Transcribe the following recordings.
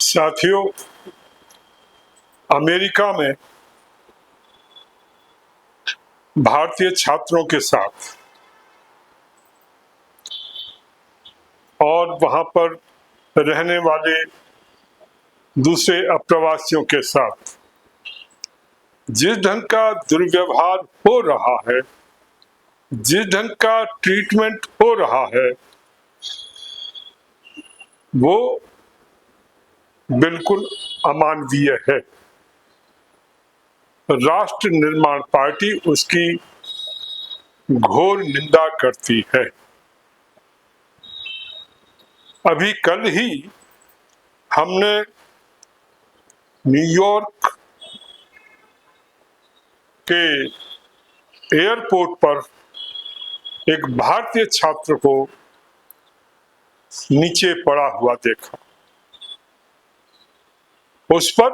साथियों, अमेरिका में भारतीय छात्रों के साथ और वहां पर रहने वाले दूसरे अप्रवासियों के साथ जिस ढंग का दुर्व्यवहार हो रहा है, जिस ढंग का ट्रीटमेंट हो रहा है, वो बिल्कुल अमानवीय है। राष्ट्र निर्माण पार्टी उसकी घोर निंदा करती है। अभी कल ही हमने न्यूयॉर्क के एयरपोर्ट पर एक भारतीय छात्र को नीचे पड़ा हुआ देखा। उस पर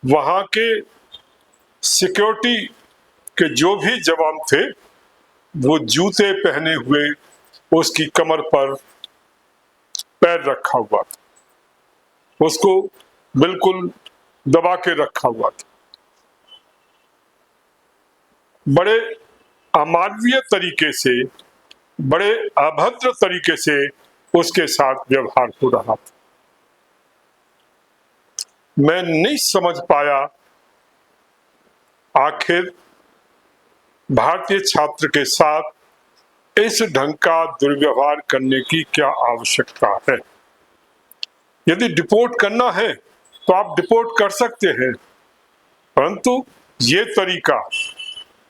वहां के सिक्योरिटी के जो भी जवान थे, वो जूते पहने हुए उसकी कमर पर पैर रखा हुआ था, उसको बिल्कुल दबा के रखा हुआ था। बड़े अमानवीय तरीके से, बड़े अभद्र तरीके से उसके साथ व्यवहार हो रहा था। मैं नहीं समझ पाया आखिर भारतीय छात्र के साथ इस ढंग का दुर्व्यवहार करने की क्या आवश्यकता है। यदि डिपोर्ट करना है तो आप डिपोर्ट कर सकते हैं, परंतु ये तरीका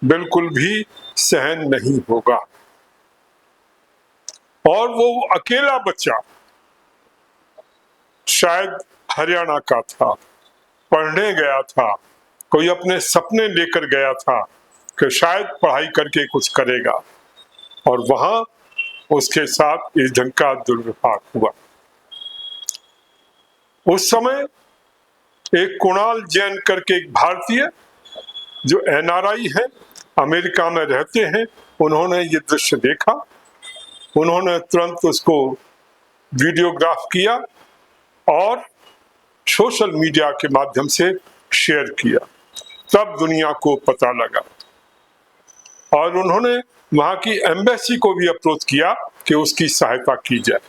बिल्कुल भी सहन नहीं होगा। और वो अकेला बच्चा शायद हरियाणा का था, पढ़ने गया था, कोई अपने सपने लेकर गया था कि शायद पढ़ाई करके कुछ करेगा, और वहां उसके साथ इस ढंग का दुर्व्यवहार हुआ। उस समय एक कुणाल जैन करके एक भारतीय जो एनआरआई है, अमेरिका में रहते हैं, उन्होंने ये दृश्य देखा। उन्होंने तुरंत उसको वीडियोग्राफ किया और सोशल मीडिया के माध्यम से शेयर किया। तब दुनिया को पता लगा और उन्होंने वहां की एम्बेसी को भी अप्रोच किया कि उसकी सहायता की जाए।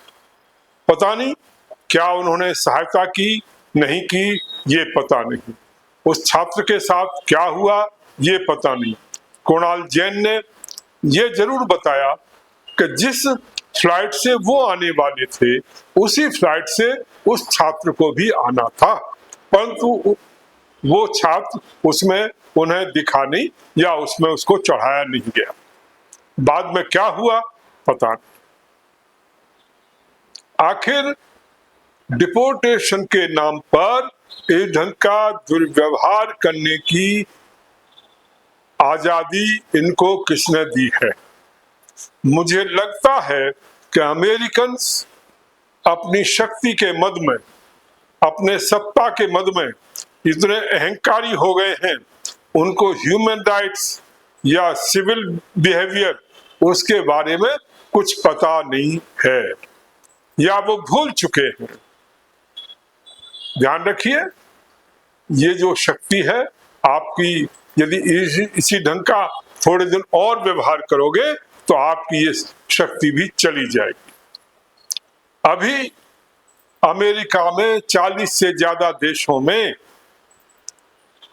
पता नहीं क्या उन्होंने सहायता की, नहीं की, ये पता नहीं। उस छात्र के साथ क्या हुआ, ये पता नहीं। कुणाल जैन ने ये जरूर बताया कि जिस फ्लाइट से वो आने वाले थे, उसी फ्लाइट से उस छात्र को भी आना था, परंतु वो छात्र उसमें उन्हें दिखा नहीं या उसमें उसको चढ़ाया नहीं गया। बाद में क्या हुआ पता नहीं। आखिर डिपोर्टेशन के नाम पर इस ढंग का दुर्व्यवहार करने की आजादी इनको किसने दी है? मुझे लगता है कि अमेरिकन अपनी शक्ति के मद में, अपने सत्ता के मद में इतने अहंकारी हो गए हैं, उनको ह्यूमन राइट्स या सिविल बिहेवियर उसके बारे में कुछ पता नहीं है, या वो भूल चुके हैं। ध्यान रखिए, ये जो शक्ति है आपकी, यदि इसी ढंग का थोड़े दिन और व्यवहार करोगे तो आपकी ये शक्ति भी चली जाएगी। अभी अमेरिका में 40 से ज्यादा देशों में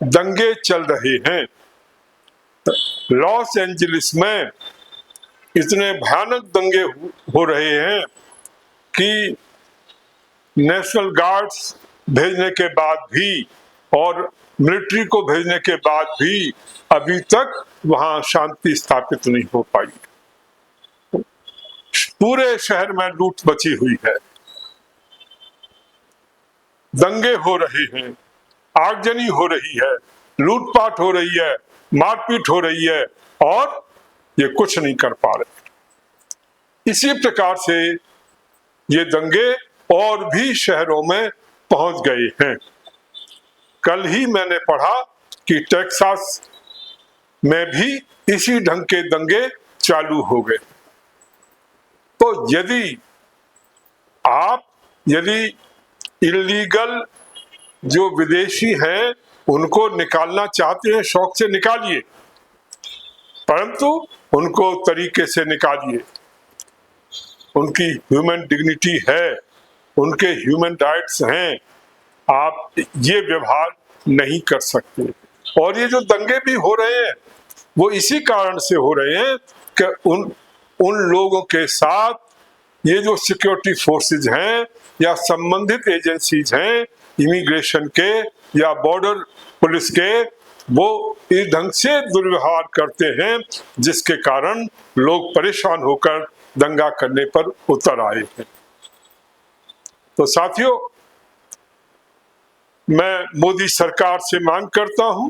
दंगे चल रहे हैं। लॉस एंजलिस में इतने भयानक दंगे हो रहे हैं कि नेशनल गार्ड्स भेजने के बाद भी और मिलिट्री को भेजने के बाद भी अभी तक वहां शांति स्थापित नहीं हो पाई। पूरे शहर में लूट मची हुई है, दंगे हो रहे हैं, आगजनी हो रही है, लूटपाट हो रही है, मारपीट हो रही है, और ये कुछ नहीं कर पा रहे। इसी प्रकार से ये दंगे और भी शहरों में पहुंच गए हैं। कल ही मैंने पढ़ा कि टेक्सास में भी इसी ढंग के दंगे चालू हो गए। तो यदि इलीगल जो विदेशी हैं उनको निकालना चाहते हैं, शौक से निकालिए, परंतु उनको तरीके से निकालिए। उनकी ह्यूमन डिग्निटी है, उनके ह्यूमन राइट्स हैं, आप ये व्यवहार नहीं कर सकते। और ये जो दंगे भी हो रहे हैं वो इसी कारण से हो रहे हैं कि उन लोगों के साथ ये जो सिक्योरिटी फोर्सेज हैं या संबंधित एजेंसीज हैं, इमिग्रेशन के या बॉर्डर पुलिस के, वो इस ढंग से दुर्व्यवहार करते हैं जिसके कारण लोग परेशान होकर दंगा करने पर उतर आए हैं। तो साथियों, मैं मोदी सरकार से मांग करता हूं,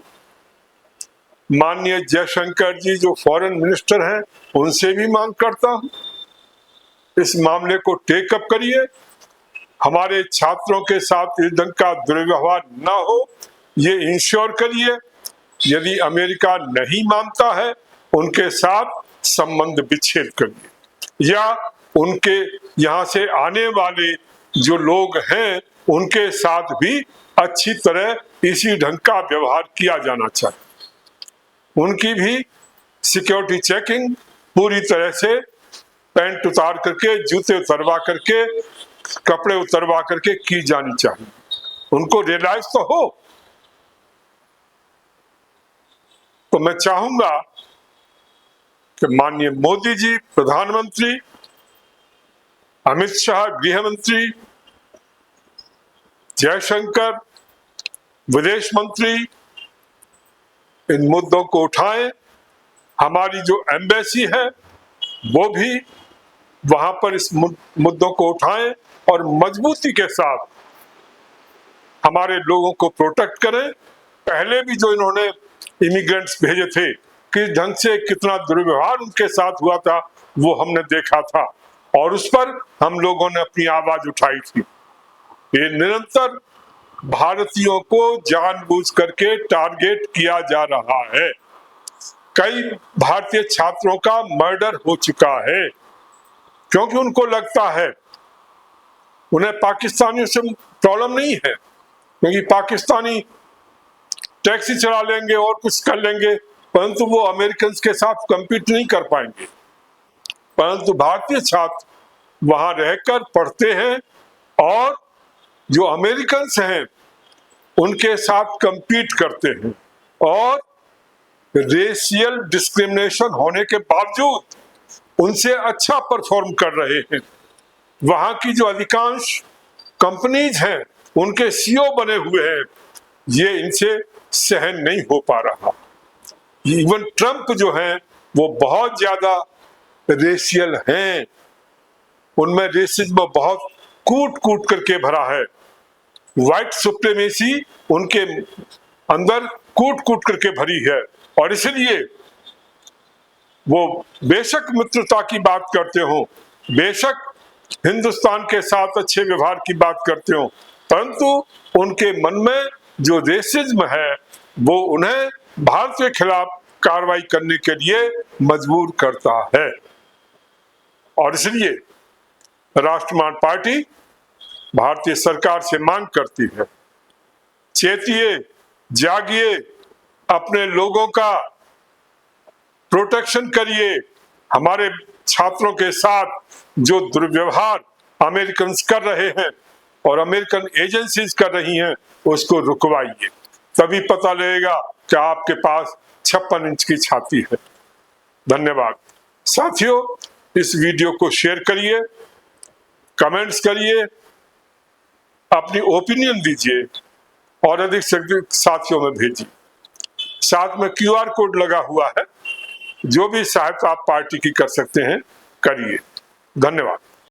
माननीय जयशंकर जी जो फॉरेन मिनिस्टर हैं उनसे भी मांग करता हूं, इस मामले को टेक अप करिए, हमारे छात्रों के साथ इस ढंग का दुर्व्यवहार न हो ये इंश्योर करिए। यदि अमेरिका नहीं मानता है उनके साथ संबंध विच्छेद करिए या उनके यहाँ से आने वाले जो लोग हैं उनके साथ भी अच्छी तरह इसी ढंग का व्यवहार किया जाना चाहिए। उनकी भी सिक्योरिटी चेकिंग पूरी तरह से पैंट उतार करके, जूते उतरवा करके, कपड़े उतरवा करके की जानी चाहिए। उनको रियलाइज तो हो। तो मैं चाहूंगा कि माननीय मोदी जी प्रधानमंत्री, अमित शाह गृह मंत्री, जयशंकर विदेश मंत्री इन मुद्दों को उठाएं। हमारी जो एम्बेसी है वो भी वहां पर इस मुद्दों को उठाएं और मजबूती के साथ हमारे लोगों को प्रोटेक्ट करें। पहले भी जो इन्होंने इमिग्रेंट्स भेजे थे, किस ढंग से कितना दुर्व्यवहार उनके साथ हुआ था वो हमने देखा था और उस पर हम लोगों ने अपनी आवाज उठाई थी। ये निरंतर भारतीयों को जानबूझ करके टारगेट किया जा रहा है। कई भारतीय छात्रों का मर्डर हो चुका है क्योंकि उनको लगता है, उन्हें पाकिस्तानियों से प्रॉब्लम नहीं है क्योंकि पाकिस्तानी टैक्सी चला लेंगे और कुछ कर लेंगे, परंतु वो अमेरिकन के साथ कम्पीट नहीं कर पाएंगे। परंतु भारतीय छात्र वहां रहकर पढ़ते हैं और जो अमेरिकन हैं उनके साथ कम्पीट करते हैं और रेशियल डिस्क्रिमिनेशन होने के बावजूद उनसे अच्छा परफॉर्म कर रहे हैं। वहां की जो अधिकांश कंपनीज हैं उनके सीईओ बने हुए हैं, ये इनसे सहन नहीं हो पा रहा। इवन ट्रंप जो है वो बहुत ज्यादा रेशियल हैं, उनमें रेसिज्म बहुत कूट कूट करके भरा है। व्हाइट सुप्रीमेसी उनके अंदर कूट कूट करके भरी है और इसलिए वो बेशक मित्रता की बात करते हो, बेशक हिंदुस्तान के साथ अच्छे व्यवहार की बात करते हो, परंतु उनके मन में जो रेसिज्म है वो उन्हें भारत के खिलाफ कार्रवाई करने के लिए मजबूर करता है। और इसलिए राष्ट्रवादी पार्टी भारतीय सरकार से मांग करती है, चेतिए, जागिए, अपने लोगों का प्रोटेक्शन करिए। हमारे छात्रों के साथ जो दुर्व्यवहार अमेरिकन कर रहे हैं और अमेरिकन एजेंसीज कर रही हैं उसको रुकवाइए, तभी पता लगेगा कि आपके पास 56 इंच की छाती है। धन्यवाद साथियों, इस वीडियो को शेयर करिए, कमेंट्स करिए, अपनी ओपिनियन दीजिए और अधिक से अधिक साथियों में भेजिए। साथ में QR कोड लगा हुआ है, जो भी सहायता आप पार्टी की कर सकते हैं करिए। धन्यवाद।